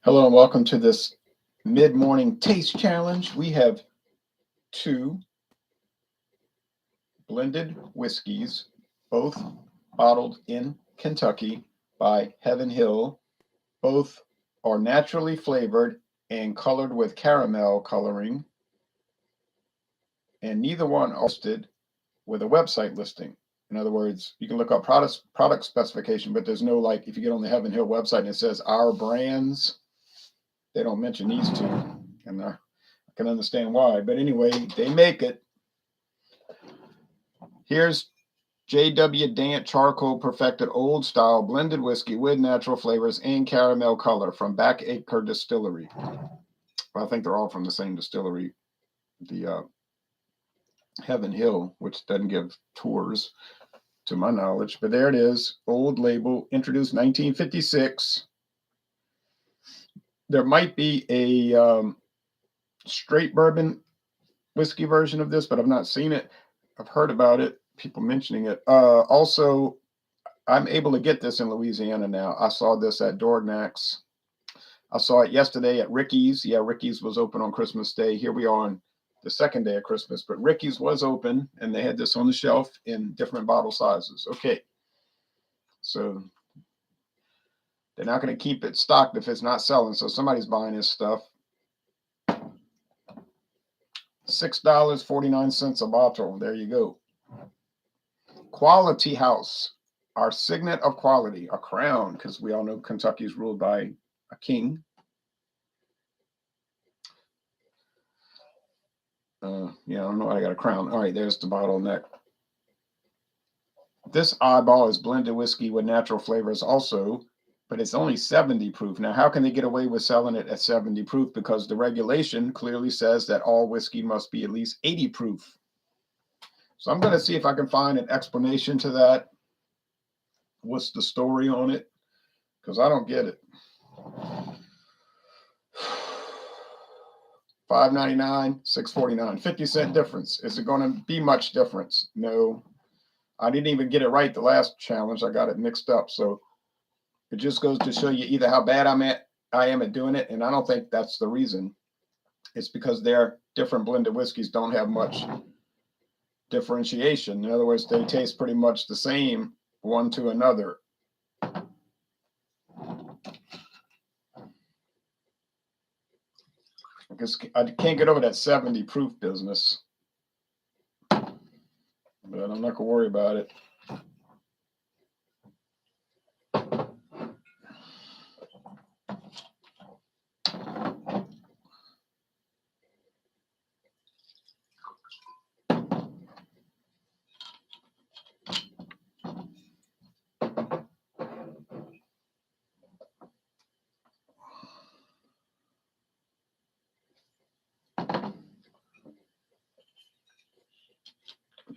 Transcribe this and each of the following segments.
Hello and welcome to this mid-morning taste challenge. We have two blended whiskeys, both bottled in Kentucky by Heaven Hill. Both are naturally flavored and colored with caramel coloring, and neither one are listed with a website listing. In other words, you can look up product specification, but there's no, like, if you get on the Heaven Hill website and it says our brands, they don't mention these two, and I can understand why. But anyway, they make it. Here's JW Dant Charcoal Perfected Old Style Blended Whiskey with natural flavors and caramel color from Backacre Distillery. Well, I think they're all from the same distillery, the Heaven Hill, which doesn't give tours to my knowledge. But there it is, old label, introduced 1956. There might be a straight bourbon whiskey version of this, but I've not seen it. I've heard about it, people mentioning it. Also, I'm able to get this in Louisiana now. I saw this at Dornax. I saw it yesterday at Ricky's. Yeah, Ricky's was open on Christmas Day. Here we are on the second day of Christmas, but Ricky's was open and they had this on the shelf in different bottle sizes. Okay, so they're not going to keep it stocked if it's not selling. So somebody's buying this stuff. $6.49 a bottle. There you go. Quality House, our signet of quality, a crown, because we all know Kentucky is ruled by a king. Yeah, I don't know why I got a crown. All right, there's the bottleneck. This oddball is blended whiskey with natural flavors also, but it's only 70 proof. Now, how can they get away with selling it at 70 proof? Because the regulation clearly says that all whiskey must be at least 80 proof. So I'm going to see if I can find an explanation to that. What's the story on it? Because I don't get it. $5.99, $6.49, 50-cent difference. Is it going to be much difference? No. I didn't even get it right the last challenge. I got it mixed up. So it just goes to show you either how bad I am at doing it, and I don't think that's the reason. It's because their different blended whiskeys don't have much differentiation. In other words, they taste pretty much the same one to another. I can't get over that 70 proof business, but I'm not gonna worry about it.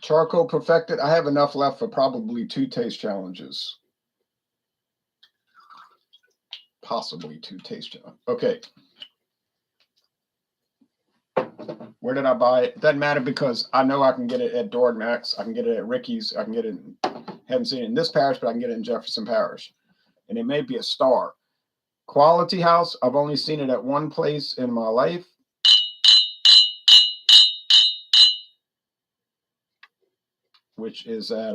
Charcoal Perfected, I have enough left for probably 2 taste challenges. Possibly 2 taste challenges. Okay. Where did I buy it? It doesn't matter because I know I can get it at Dormax. I can get it at Ricky's. I can get it, haven't seen it in this parish, but I can get it in Jefferson Parish. And it may be a star. Quality House, I've only seen it at one place in my life. Which is at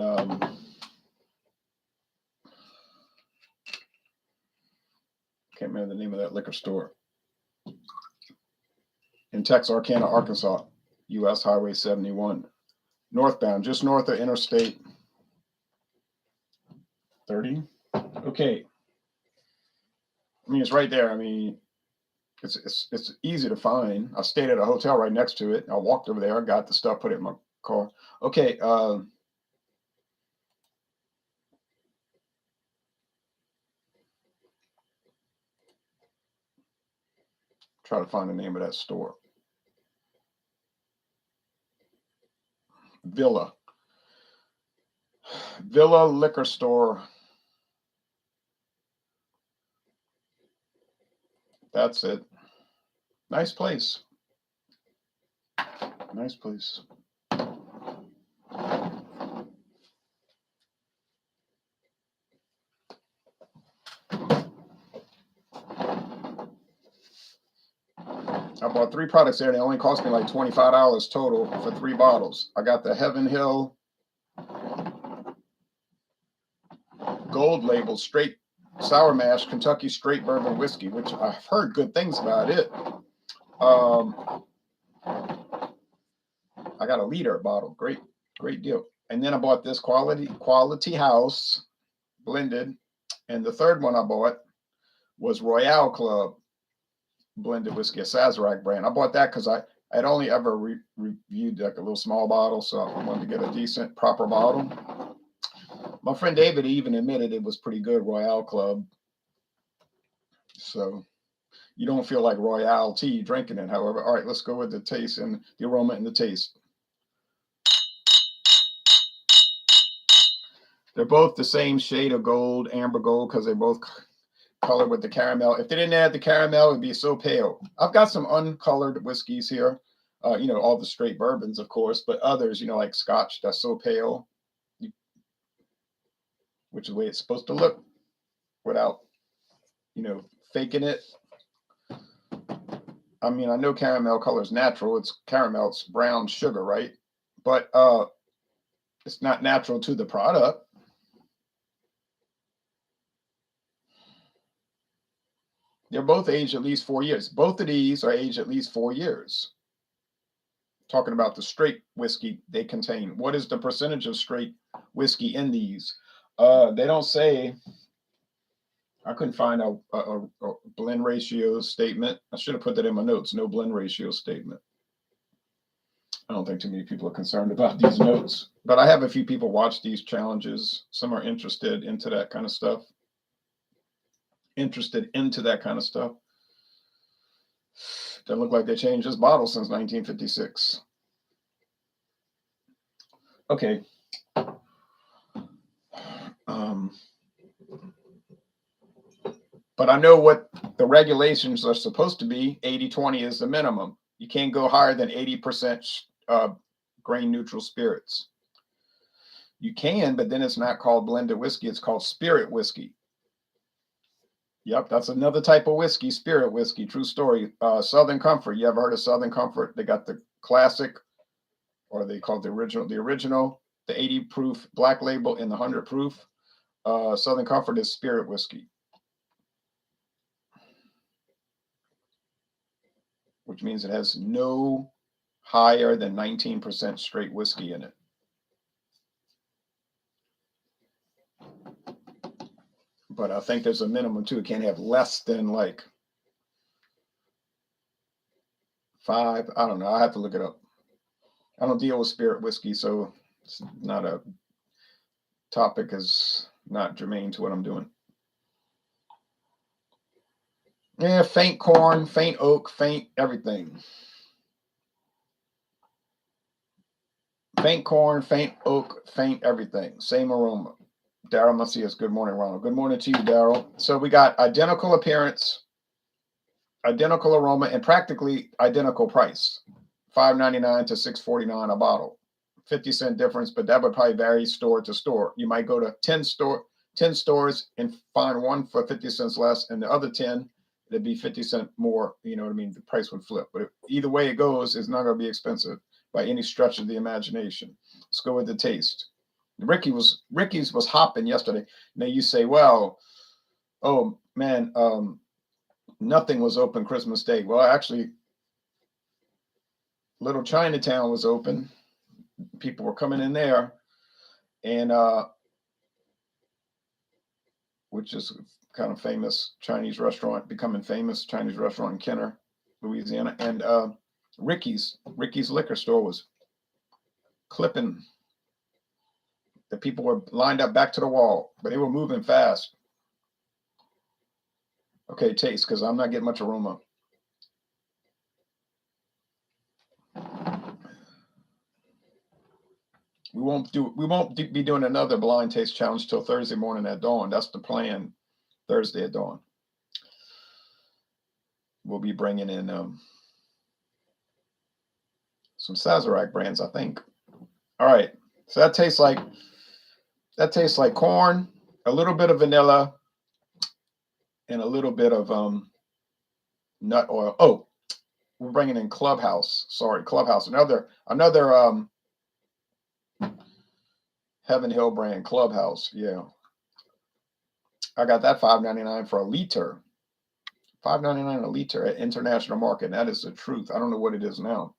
can't remember the name of that liquor store. In Texarkana, Arkansas, US Highway 71. Northbound, just north of Interstate 30. Okay. I mean, it's right there. I mean, it's easy to find. I stayed at a hotel right next to it. I walked over there, I got the stuff, put it in my car. Okay, try to find the name of that store. Villa Liquor Store. That's it. Nice place. Nice place. I bought 3 products there. They only cost me like $25 total for 3 bottles. I got the Heaven Hill Gold Label Straight Sour Mash Kentucky Straight Bourbon Whiskey, which I've heard good things about it. I got a liter bottle. Great deal. And then I bought this Quality House blended. And the third one I bought was Royale Club blended whiskey, a Sazerac brand. I bought that because I'd only ever reviewed like a little small bottle, so I wanted to get a decent, proper bottle. My friend David even admitted it was pretty good, Royale Club. So you don't feel like Royale tea drinking it, however. All right, let's go with the taste and the aroma and the taste. They're both the same shade of gold, amber gold, because they both colored with the caramel. If they didn't add the caramel, it'd be so pale. I've got some uncolored whiskeys here. All the straight bourbons, of course, but others, like Scotch, that's so pale, which is the way it's supposed to look without, faking it. I mean, I know caramel color is natural. It's caramel, it's brown sugar, right? But it's not natural to the product. They're both aged at least 4 years. Both of these are aged at least 4 years. Talking about the straight whiskey they contain. What is the percentage of straight whiskey in these? They don't say. I couldn't find a blend ratio statement. I should have put that in my notes. No blend ratio statement. I don't think too many people are concerned about these notes. But I have a few people watch these challenges. Some are interested into that kind of stuff. Doesn't look like they changed this bottle since 1956. Okay. But I know what the regulations are supposed to be. 80-20 is the minimum. You can't go higher than 80% grain neutral spirits. You can, but then it's not called blended whiskey. It's called spirit whiskey. Yep, that's another type of whiskey, spirit whiskey. True story. Southern Comfort. You ever heard of Southern Comfort? They got the classic, or they call it the original, the 80 proof black label and the 100 proof. Southern Comfort is spirit whiskey, which means it has no higher than 19% straight whiskey in it. But I think there's a minimum too. It can't have less than like 5. I don't know. I have to look it up. I don't deal with spirit whiskey, so it's not a topic, is not germane to what I'm doing. Yeah, faint corn, faint oak, faint everything. Faint corn, faint oak, faint everything. Same aroma. Daryl Macias, good morning, Ronald. Good morning to you, Daryl. So we got identical appearance, identical aroma, and practically identical price. $5.99 to $6.49 a bottle. 50-cent difference, but that would probably vary store to store. You might go to 10 stores and find one for 50 cents less, and the other 10, it'd be 50 cents more. You know what I mean? The price would flip. But either way it goes, it's not going to be expensive by any stretch of the imagination. Let's go with the taste. Ricky's was hopping yesterday. Now you say, well, oh man, nothing was open Christmas Day. Well, actually, Little Chinatown was open. People were coming in there, and which is kind of famous Chinese restaurant, becoming famous Chinese restaurant in Kenner, Louisiana. And Ricky's liquor store was clipping. The people were lined up back to the wall, but they were moving fast. Okay, taste, because I'm not getting much aroma. We won't be doing another blind taste challenge till Thursday morning at dawn. That's the plan. Thursday at dawn. We'll be bringing in some Sazerac brands, I think. All right. So that tastes like corn, a little bit of vanilla, and a little bit of nut oil. Oh, we're bringing in Clubhouse. Sorry, Clubhouse. Another Heaven Hill brand, Clubhouse. Yeah, I got that $5.99 for a liter. $5.99 a liter at international market. And that is the truth. I don't know what it is now.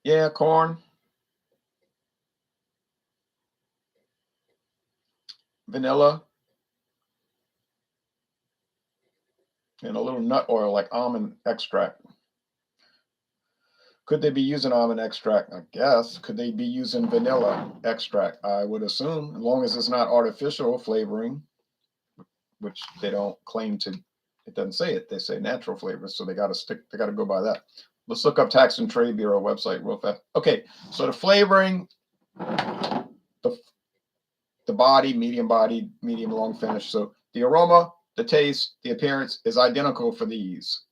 Yeah, corn, vanilla, and a little nut oil like almond extract. Could they be using almond extract? I guess. Could they be using vanilla extract? I would assume, as long as it's not artificial flavoring, which they don't claim to. It doesn't say it. They say natural flavors, so they got to go by that. Let's look up Tax and Trade Bureau website real fast. Okay, so the flavoring, the body, medium long finish. So the aroma, the taste, the appearance is identical for these.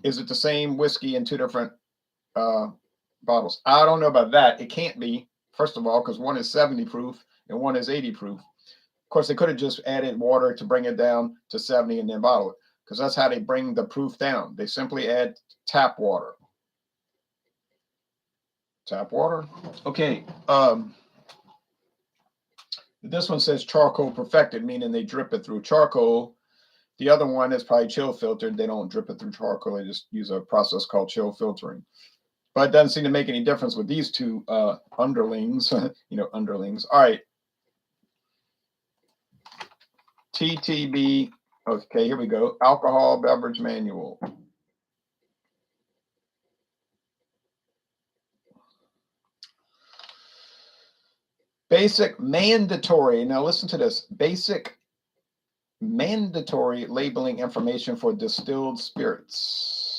Is it the same whiskey in two different bottles? I don't know about that. It can't be, first of all, because one is 70 proof and one is 80 proof. Of course, they could have just added water to bring it down to 70 and then bottle it, because that's how they bring the proof down. They simply add tap water. Tap water. Okay. This one says charcoal perfected, meaning they drip it through charcoal. The other one is probably chill filtered. They don't drip it through charcoal. They just use a process called chill filtering. But it doesn't seem to make any difference with these two underlings. Underlings. All right. TTB. Okay, here we go. Alcohol beverage manual. Basic mandatory. Now listen to this. Basic mandatory labeling information for distilled spirits.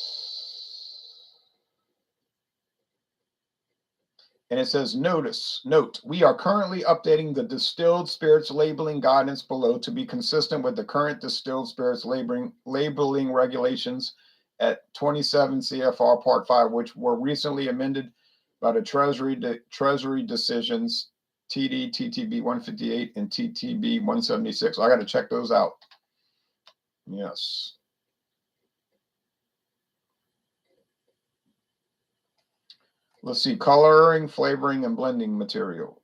And it says, note, we are currently updating the distilled spirits labeling guidance below to be consistent with the current distilled spirits labeling regulations at 27 CFR Part 5, which were recently amended by the Treasury decisions TD, TTB 158, and TTB 176. So I got to check those out. Yes. Let's see, coloring, flavoring, and blending material.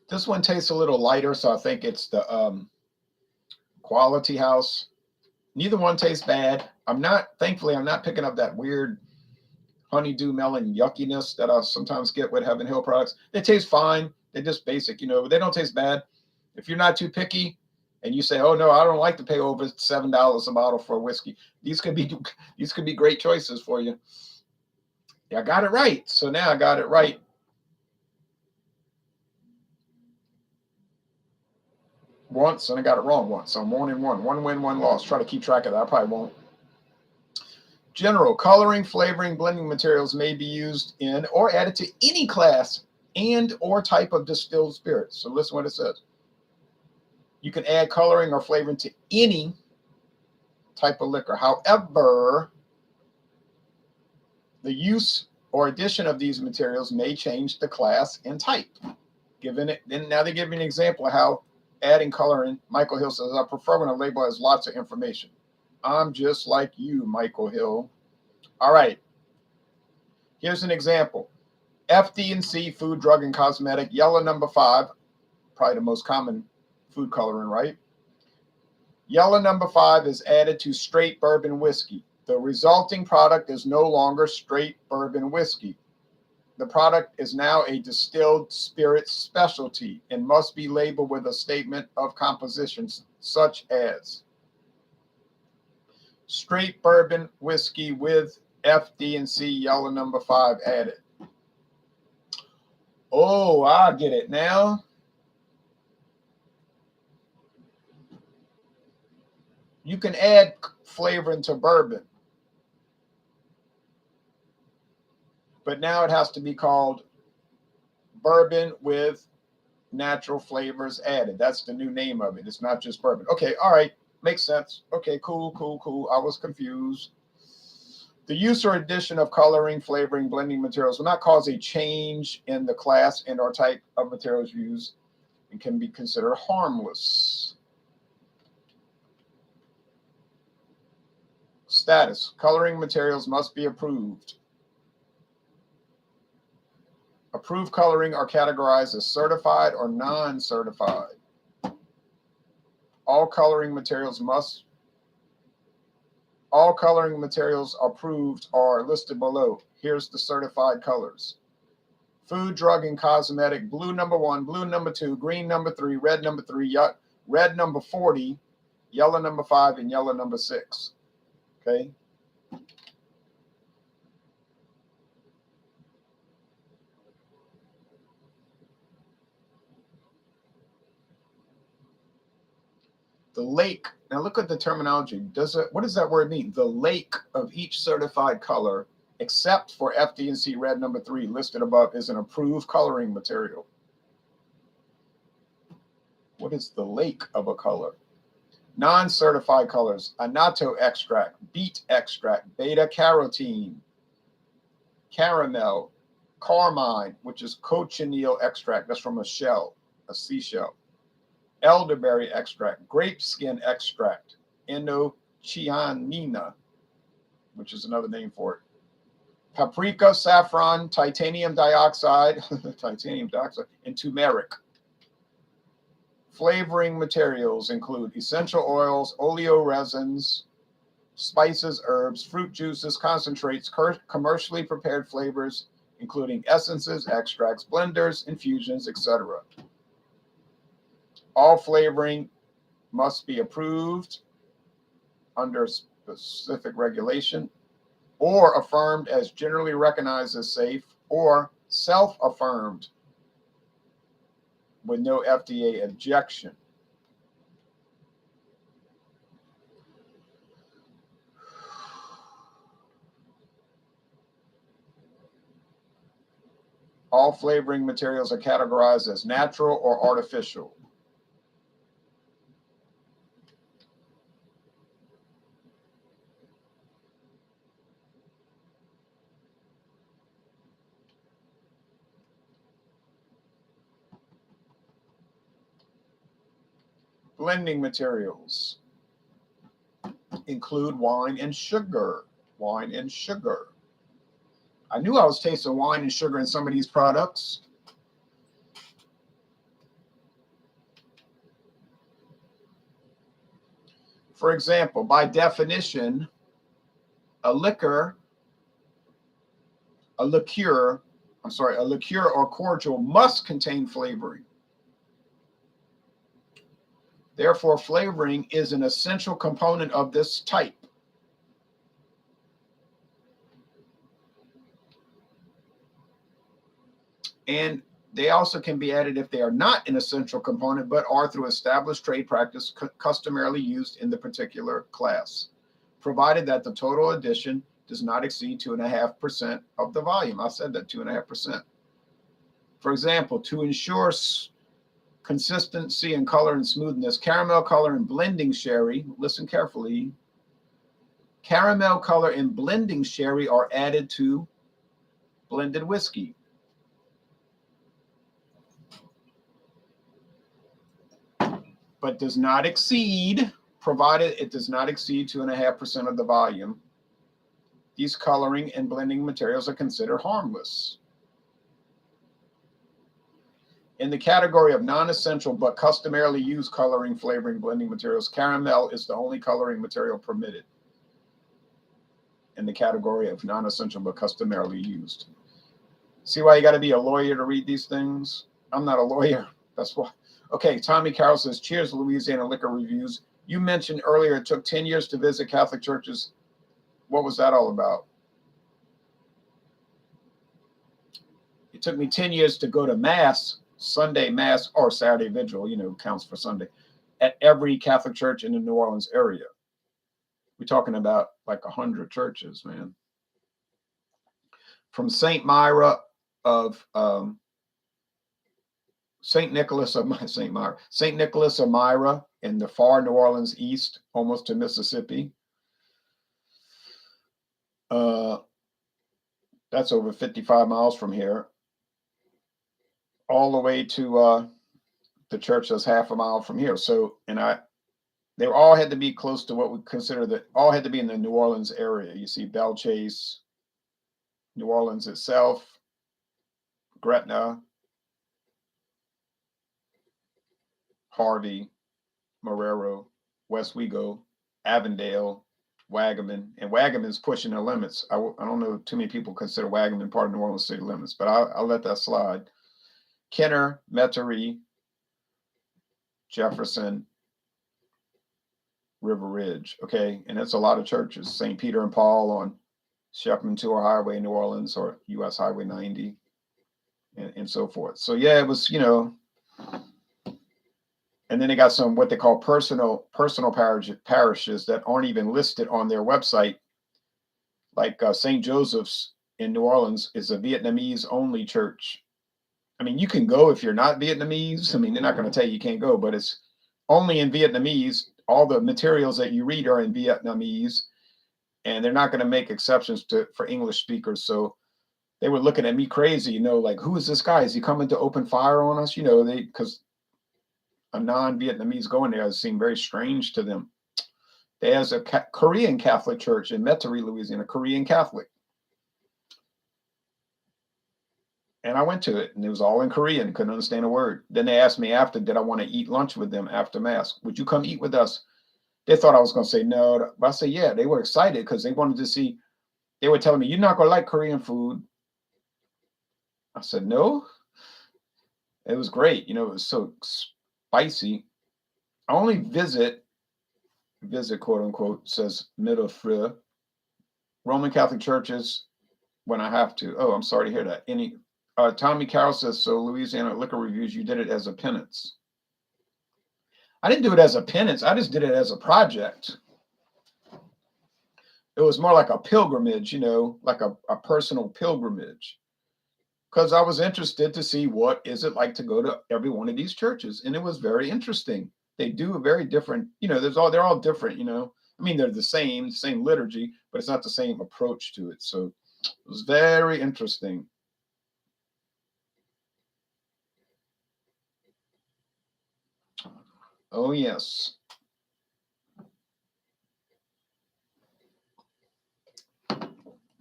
This one tastes a little lighter, so I think it's the Quality House. Neither one tastes bad. Thankfully, I'm not picking up that weird honeydew melon yuckiness that I sometimes get with Heaven Hill products. They taste fine. They're just basic, they don't taste bad. If you're not too picky and you say, oh no, I don't like to pay over $7 a bottle for whiskey, these could be great choices for you. Yeah, I got it right. So now I got it right. Once, and I got it wrong once. So I'm 1-1. One win, one loss. Try to keep track of that. I probably won't. General coloring, flavoring, blending materials may be used in or added to any class and or type of distilled spirits. So listen what it says. You can add coloring or flavoring to any type of liquor. However, the use or addition of these materials may change the class and type. Now they give me an example of how adding coloring. Michael Hill says, I prefer when a label has lots of information. I'm just like you, Michael Hill. All right. Here's an example. FD&C, food, drug, and cosmetic, yellow number 5, probably the most common food coloring, right? Yellow number 5 is added to straight bourbon whiskey. The resulting product is no longer straight bourbon whiskey. The product is now a distilled spirit specialty and must be labeled with a statement of compositions such as straight bourbon whiskey with FD&C yellow number 5 added. Oh, I get it now. You can add flavor into bourbon, but now it has to be called bourbon with natural flavors added. That's the new name of it. It's not just bourbon. Okay, all right. Makes sense. Okay, cool, cool, cool. I was confused. The use or addition of coloring, flavoring, blending materials will not cause a change in the class and or type of materials used and can be considered harmless. Status. Coloring materials must be approved. Approved coloring are categorized as certified or non-certified. All coloring materials approved are listed below. Here's the certified colors. Food, drug, and cosmetic, blue number 1, blue number 2, green number 3, red number 3, red number 40, yellow number 5, and yellow number 6. Okay. The lake. Now look at the terminology. What does that word mean? The lake of each certified color, except for FD&C red number 3 listed above, is an approved coloring material. What is the lake of a color? Non-certified colors: annatto extract, beet extract, beta carotene, caramel, carmine, which is cochineal extract. That's from a shell, a seashell. Elderberry extract, grape skin extract, endocyanina, which is another name for it. Paprika, saffron, titanium dioxide, and turmeric. Flavoring materials include essential oils, oleoresins, spices, herbs, fruit juices, concentrates, commercially prepared flavors, including essences, extracts, blenders, infusions, etc. All flavoring must be approved under specific regulation or affirmed as generally recognized as safe or self-affirmed with no FDA objection. All flavoring materials are categorized as natural or artificial. Blending materials include wine and sugar. Wine and sugar. I knew I was tasting wine and sugar in some of these products. For example, by definition, a liqueur or cordial must contain flavoring. Therefore, flavoring is an essential component of this type. And they also can be added if they are not an essential component, but are through established trade practice customarily used in the particular class, provided that the total addition does not exceed 2.5% of the volume. I said that, 2.5%. For example, to ensure consistency in color and smoothness, caramel color and blending sherry, listen carefully, caramel color and blending sherry are added to blended whiskey. But does not exceed, provided it does not exceed 2.5% of the volume. These coloring and blending materials are considered harmless. In the category of non-essential but customarily used coloring, flavoring, blending materials, caramel is the only coloring material permitted in the category of non-essential but customarily used. See why you got to be a lawyer to read these things? I'm not a lawyer. That's why. Okay, Tommy Carroll says, cheers, Louisiana Liquor Reviews. You mentioned earlier it took 10 years to visit Catholic churches. What was that all about? It took me 10 years to go to Mass, Sunday Mass, or Saturday Vigil, counts for Sunday, at every Catholic church in the New Orleans area. We're talking about like 100 churches, man. From St. Myra of St. Nicholas of St. Nicholas of Myra in the far New Orleans east, almost to Mississippi. That's over 55 miles from here. All the way to the church that's half a mile from here. So, and they all had to be close to what we consider that all had to be in the New Orleans area. You see Belle Chase, New Orleans itself, Gretna, Harvey, Marrero, Westwego, Avondale, Wagaman, and Wagaman's pushing the limits. I don't know too many people consider Wagaman part of New Orleans city limits, but I'll let that slide. Kenner, Metairie, Jefferson, River Ridge, okay, and it's a lot of churches. St. Peter and Paul on Shepherd Tour Highway, New Orleans, or U.S. Highway 90, and so forth. So yeah, it was, and then they got some what they call personal parishes that aren't even listed on their website, like St. Joseph's in New Orleans is a Vietnamese only church. I mean, you can go if you're not Vietnamese. I mean, they're not going to tell you can't go, but it's only in Vietnamese. All the materials that you read are in Vietnamese, and they're not going to make exceptions for English speakers. So they were looking at me crazy, like, who is this guy? Is he coming to open fire on us? Because a non-Vietnamese going there seemed very strange to them. There's a Korean Catholic church in Metairie, Louisiana, Korean Catholic. And I went to it, and it was all in Korean, couldn't understand a word. Then they asked me after, did I want to eat lunch with them after Mass? Would you come eat with us? They thought I was going to say no, but I said, yeah. They were excited because they wanted to see. They were telling me, you're not going to like Korean food. I said, no. It was great. It was so spicy. I only visit, quote unquote, says Middlefreux, Roman Catholic churches when I have to. Oh, I'm sorry to hear that. Tommy Carroll says, so Louisiana Liquor Reviews, you did it as a penance. I didn't do it as a penance. I just did it as a project. It was more like a pilgrimage, like a personal pilgrimage. Because I was interested to see what is it like to go to every one of these churches. And it was very interesting. They do a very different, they're all different, I mean, they're the same liturgy, but it's not the same approach to it. So it was very interesting. Oh, yes.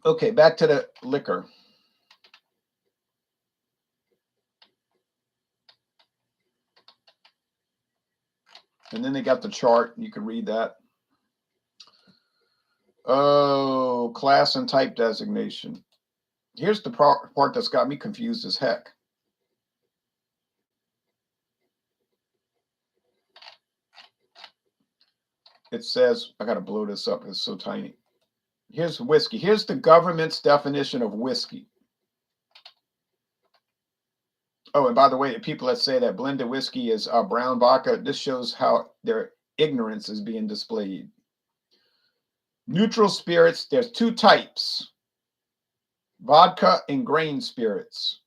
Okay, back to the liquor. And then they got the chart. You can read that. Oh, class and type designation. Here's the part that's got me confused as heck. It says, I got to blow this up. It's so tiny. Here's whiskey. Here's the government's definition of whiskey. Oh, and by the way, the people that say that blended whiskey is brown vodka, this shows how their ignorance is being displayed. Neutral spirits, there's two types, vodka and grain spirits.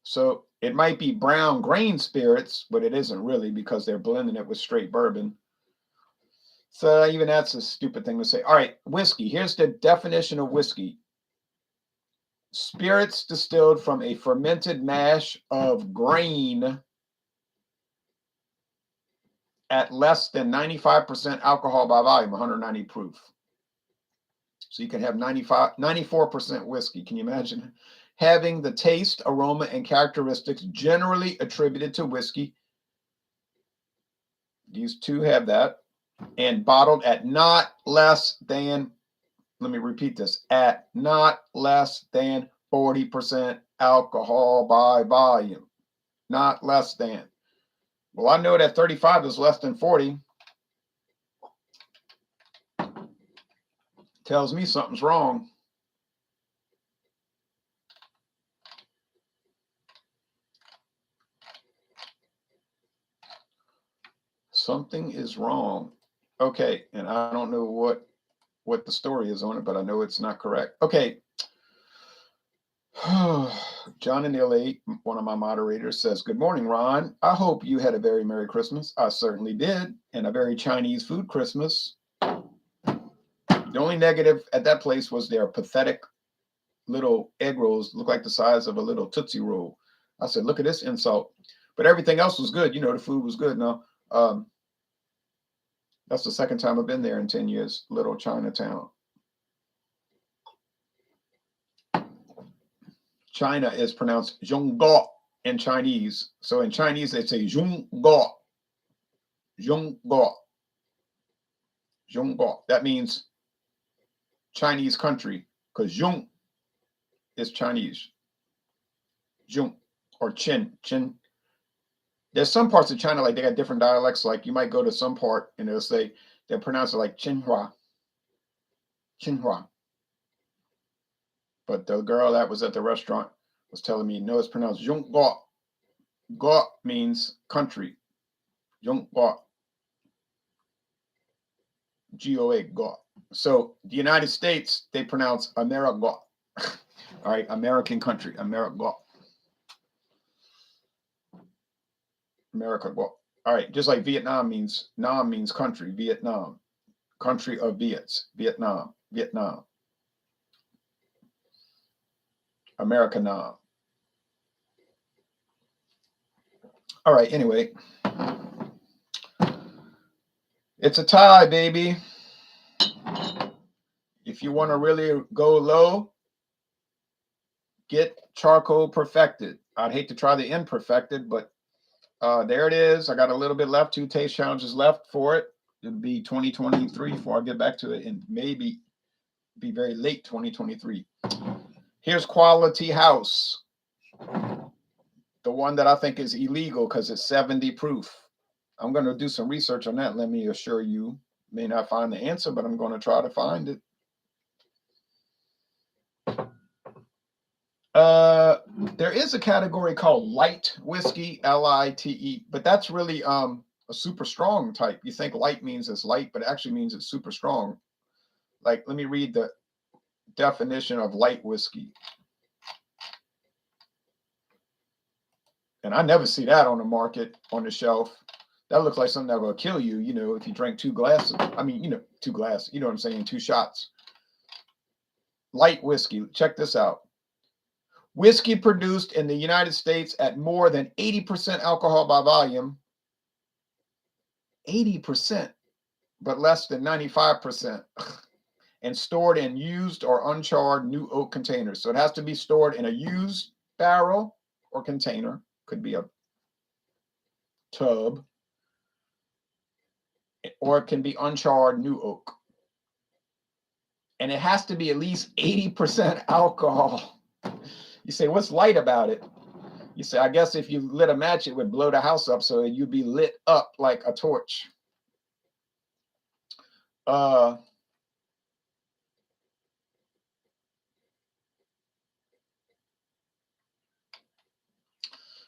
So it might be brown grain spirits, but it isn't really because they're blending it with straight bourbon. So even that's a stupid thing to say. All right, whiskey. Here's the definition of whiskey. Spirits distilled from a fermented mash of grain at less than 95% alcohol by volume, 190 proof. So you can have 94% whiskey. Can you imagine? Having the taste, aroma, and characteristics generally attributed to whiskey. These two have that. And bottled at not less than, let me repeat this, at not less than 40% alcohol by volume. Not less than. Well, I know that 35 is less than 40. Tells me something's wrong. Something is wrong. Okay, and I don't know what the story is on it, but I know it's not correct. Okay. John and Illy, one of my moderators, says, "Good morning, Ron. I hope you had a very Merry Christmas. I certainly did, and a very Chinese food Christmas. The only negative at that place was their pathetic little egg rolls, look like the size of a little Tootsie Roll." I said, "Look at this insult." But everything else was good. The food was good. Now, that's the second time I've been there in 10 years, little Chinatown. China is pronounced Zhongguo in Chinese. So in Chinese, they say Zhongguo. Zhongguo. Zhongguo. That means Chinese country, because Zhong is Chinese. Zhong or Qin. Qin. There's some parts of China, like they got different dialects. Like you might go to some part and they'll pronounce it like Qinhua. Qinhua. But the girl that was at the restaurant was telling me, no, it's pronounced Zhongguo. Guo means country. Zhongguo. Goa, Guo. So the United States, they pronounce America. All right, American country, America. America. All right, just like Vietnam means Nam means country, Vietnam, country of Viets, Vietnam, Vietnam, America Nam. All right, anyway, it's a tie, baby. If you want to really go low, get Charcoal Perfected. I'd hate to try the Imperfected, but there it is. I got a little bit left, 2 taste challenges left for it. It'll be 2023 before I get back to it, and maybe be very late 2023. Here's Quality House, the one that I think is illegal because it's 70 proof. I'm going to do some research on that. Let me assure you, may not find the answer, but I'm going to try to find it. There is a category called light whiskey, L-I-T-E, but that's really a super strong type. You think light means it's light, but it actually means it's super strong. Like, let me read the definition of light whiskey. And I never see that on the market, on the shelf. That looks like something that will kill you, if you drink 2 glasses. I mean, 2 glasses, you know what I'm saying, 2 shots. Light whiskey, check this out. Whiskey produced in the United States at more than 80% alcohol by volume, 80%, but less than 95%, and stored in used or uncharred new oak containers. So it has to be stored in a used barrel or container, could be a tub, or it can be uncharred new oak. And it has to be at least 80% alcohol. You say, what's light about it? You say, I guess if you lit a match, it would blow the house up, so you'd be lit up like a torch.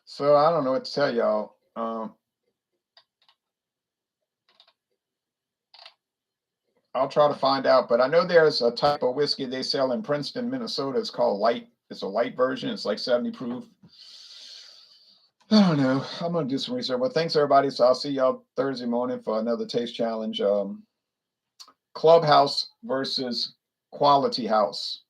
So I don't know what to tell y'all. I'll try to find out, but I know there's a type of whiskey they sell in Princeton, Minnesota. It's called light. It's a light version. It's like 70 proof. I don't know. I'm going to do some research. Well, thanks, everybody. So I'll see y'all Thursday morning for another taste challenge. Clubhouse versus Quality House.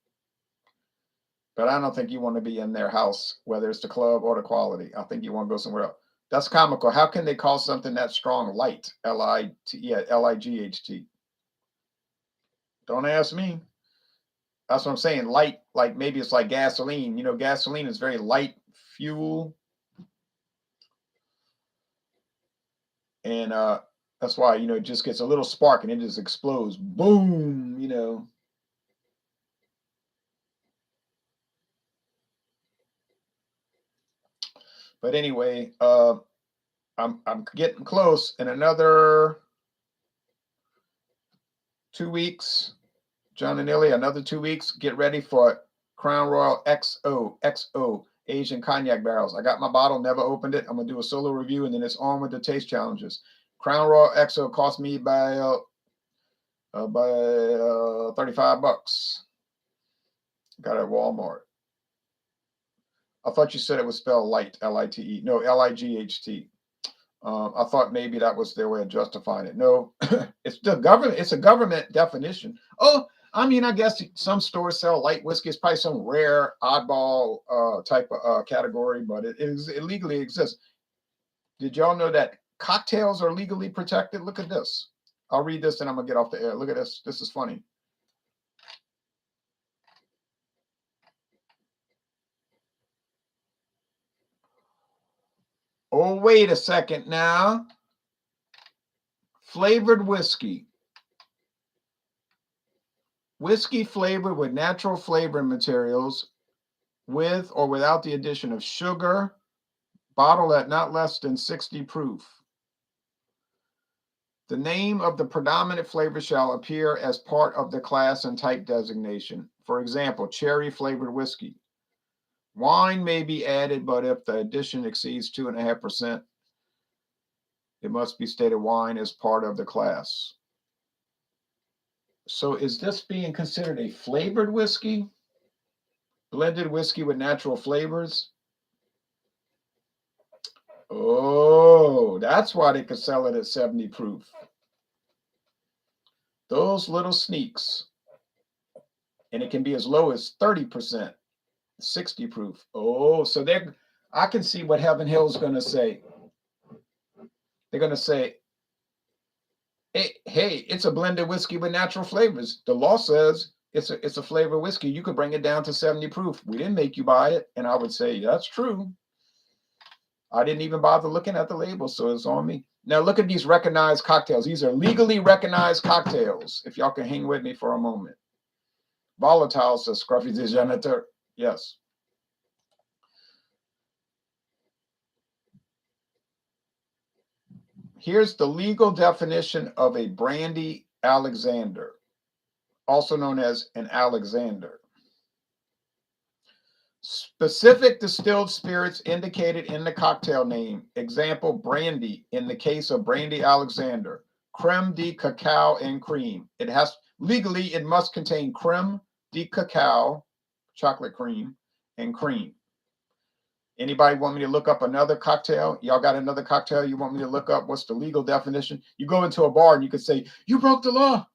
But I don't think you want to be in their house, whether it's the club or the quality. I think you want to go somewhere else. That's comical. How can they call something that strong light? L-I-T, yeah, L-I-G-H-T. Don't ask me. That's what I'm saying. Light, like maybe it's like gasoline. Gasoline is very light fuel. And that's why, it just gets a little spark and it just explodes. Boom, But anyway, I'm getting close. In another 2 weeks, John and Illy, another 2 weeks, get ready for Crown Royal XO Asian cognac barrels. I got my bottle, never opened it. I'm going to do a solo review, and then it's on with the taste challenges. Crown Royal XO cost me by $35. Got it at Walmart. I thought you said it was spelled light, L-I-T-E. No, L-I-G-H-T. I thought maybe that was their way of justifying it. No, it's the government. It's a government definition. Oh, I mean, I guess some stores sell light whiskey. It's probably some rare oddball type of category, but it legally exists. Did y'all know that cocktails are legally protected? Look at this. I'll read this and I'm gonna get off the air. Look at this. This is funny. Oh, wait a second now. Flavored whiskey. Whiskey flavored with natural flavoring materials with or without the addition of sugar, bottled at not less than 60 proof. The name of the predominant flavor shall appear as part of the class and type designation. For example, cherry flavored whiskey. Wine may be added, but if the addition exceeds 2.5%, it must be stated wine is part of the class. So is this being considered a flavored whiskey? Blended whiskey with natural flavors? Oh, that's why they could sell it at 70 proof. Those little sneaks. And it can be as low as 30%, 60 proof. Oh, so I can see what Heaven Hill's going to say. They're going to say, hey, it's a blended whiskey with natural flavors. The law says it's a flavored whiskey. You could bring it down to 70 proof. We didn't make you buy it. And I would say, that's true. I didn't even bother looking at the label, so it's on me. Now look at these recognized cocktails. These are legally recognized cocktails. If y'all can hang with me for a moment. Volatile, says Scruffy the janitor. Yes. Here's the legal definition of a brandy Alexander, also known as an Alexander. Specific distilled spirits indicated in the cocktail name. Example, brandy in the case of brandy Alexander. Creme de cacao and cream. Legally, it must contain creme de cacao, chocolate cream, and cream. Anybody want me to look up another cocktail? Y'all got another cocktail you want me to look up? What's the legal definition? You go into a bar and you could say, you broke the law.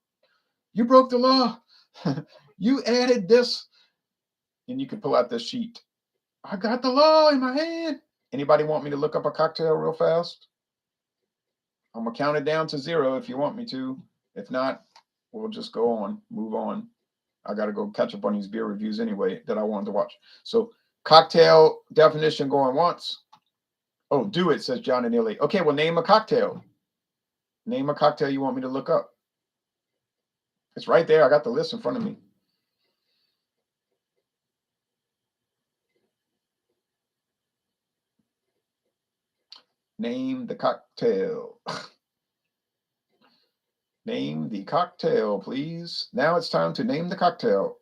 You broke the law. You added this. And you can pull out this sheet. I got the law in my hand. Anybody want me to look up a cocktail real fast? I'm going to count it down to 0 if you want me to. If not, we'll just go on, move on. I got to go catch up on these beer reviews anyway that I wanted to watch. So cocktail definition going once. Oh, do it, says John and Neely. Okay, well, name a cocktail. Name a cocktail you want me to look up. It's right there. I got the list in front of me. Name the cocktail. Name the cocktail, please. Now it's time to name the cocktail.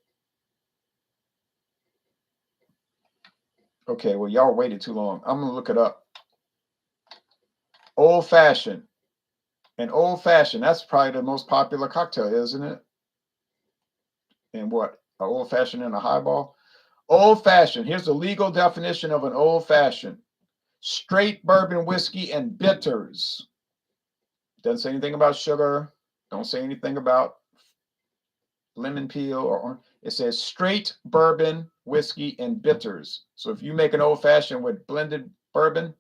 Okay, well, y'all waited too long. I'm going to look it up. Old fashioned. An old fashioned, that's probably the most popular cocktail, isn't it? And what? An old fashioned and a highball? Old fashioned. Here's the legal definition of an old fashioned. Straight bourbon whiskey and bitters. Doesn't say anything about sugar. Don't say anything about lemon peel or it says straight bourbon whiskey and bitters. So if you make an old fashioned with blended bourbon,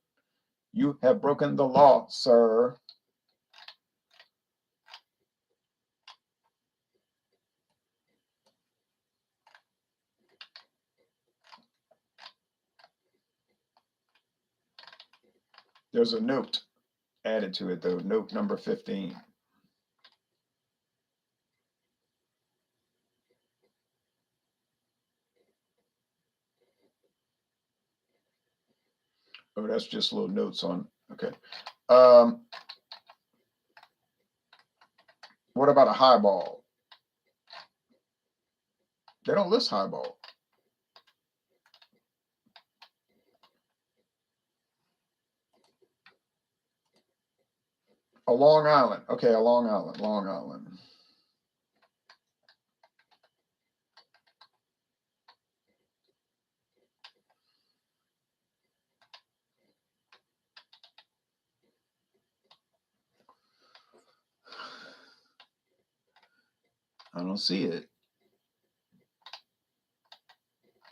you have broken the law, sir. There's a note added to it, though. Note number 15. Oh, that's just little notes on. Okay. What about a highball? They don't list highball. A Long Island. Okay, a Long Island. Long Island. I don't see it.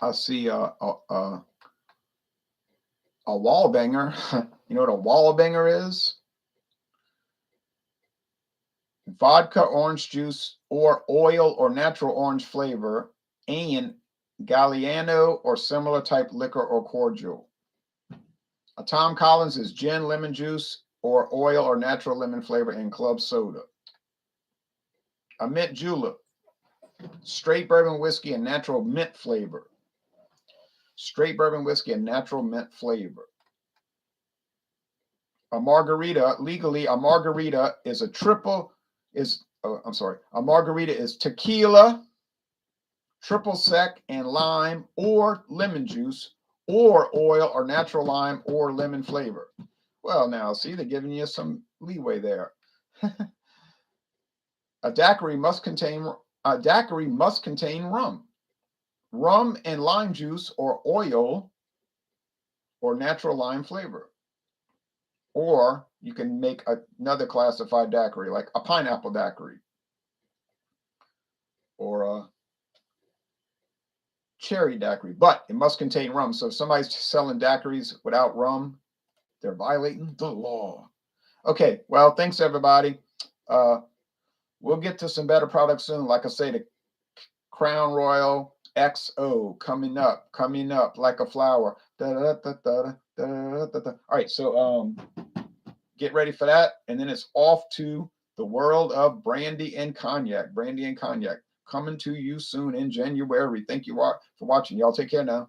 I see a wall banger. You know what a wall banger is? Vodka, orange juice, or oil or natural orange flavor, and Galliano or similar type liquor or cordial. A Tom Collins is gin, lemon juice, or oil or natural lemon flavor, and club soda. A mint julep, straight bourbon whiskey and natural mint flavor. Straight bourbon whiskey and natural mint flavor. A margarita, legally, a margarita is a triple, a margarita is tequila, triple sec, and lime or lemon juice, or oil or natural lime or lemon flavor. Well, now, see, they're giving you some leeway there. A daiquiri must contain rum. Rum and lime juice or oil or natural lime flavor. Or you can make another classified daiquiri, like a pineapple daiquiri or a cherry daiquiri, but it must contain rum. So if somebody's selling daiquiris without rum, they're violating the law. Okay, well, thanks everybody. We'll get to some better products soon. Like I say, the Crown Royal XO coming up like a flower. All right, so get ready for that, and then it's off to the world of brandy and cognac. Brandy and cognac coming to you soon in January. Thank you for watching. Y'all take care now.